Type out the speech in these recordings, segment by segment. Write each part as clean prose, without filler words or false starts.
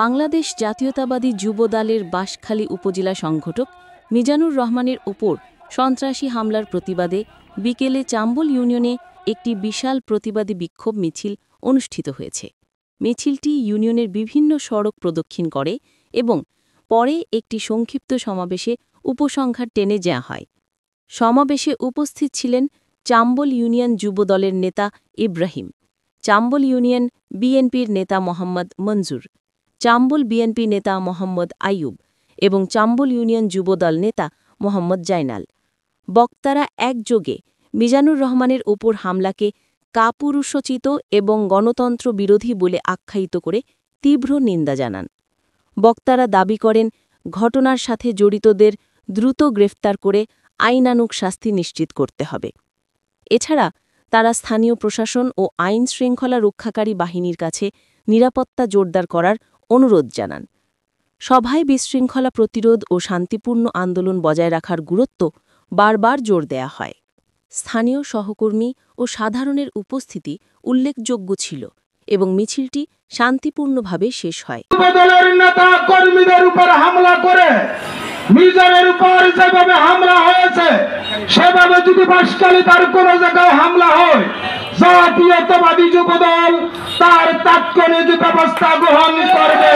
বাংলাদেশ জাতীয়তাবাদী যুব দলের বাঁশখালী উপজেলা সংগঠক মিজানুর রহমানের ওপর সন্ত্রাসী হামলার প্রতিবাদে বিকেলে চাম্বল ইউনিয়নে একটি বিশাল প্রতিবাদী বিক্ষোভ মিছিল অনুষ্ঠিত হয়েছে। মিছিলটি ইউনিয়নের বিভিন্ন সড়ক প্রদক্ষিণ করে এবং পরে একটি সংক্ষিপ্ত সমাবেশে উপসংহার টেনে যাওয়া হয়। সমাবেশে উপস্থিত ছিলেন চাম্বল ইউনিয়ন যুব দলের নেতা ইব্রাহিম, চাম্বল ইউনিয়ন বিএনপির নেতা মোহাম্মদ মঞ্জুর, চাম্বল বিএনপি নেতা মোহাম্মদ আইয়ুব এবং চাম্বল ইউনিয়ন যুবদল নেতা মোহাম্মদ জাইনাল। বক্তারা একযোগে মিজানুর রহমানের ওপর হামলাকে কাপুরুষোচিত এবং গণতন্ত্র বিরোধী বলে আখ্যায়িত করে তীব্র নিন্দা জানান। বক্তারা দাবি করেন ঘটনার সাথে জড়িতদের দ্রুত গ্রেফতার করে আইনানুগ শাস্তি নিশ্চিত করতে হবে। এছাড়া তারা স্থানীয় প্রশাসন ও আইন শৃঙ্খলা রক্ষাকারী বাহিনীর কাছে নিরাপত্তা জোরদার করার অনুরোধ জানান। সভায় বিশৃঙ্খলা প্রতিরোধ ও শান্তিপূর্ণ আন্দোলন বজায় রাখার গুরুত্ব বারবার জোর দেয়া হয়। স্থানীয় সহকর্মী ও সাধারণের উপস্থিতি উল্লেখযোগ্য ছিল এবং মিছিলটি শান্তিপূর্ণভাবে শেষ হয়। দলের নেতা কর্মীদের উপর হামলা করে মিজানের উপর যেভাবে হামলা হয়েছে সেভাবে যদি বাঁশখালী তার কোনো জায়গায় হামলা হয়, জাতীয়তাবাদী যুবদল তার তাৎক্ষণিক ব্যবস্থা গ্রহণ করবে।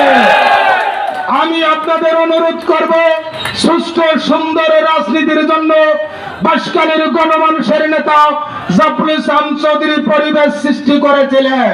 আমি আপনাদের অনুরোধ করব, সুষ্ঠু সুন্দর রাজনীতির জন্য বাঁশখালীর গণমানুষের নেতা জাফর ইসলাম চৌধুরী পরিবেশ সৃষ্টি করেছিলেন।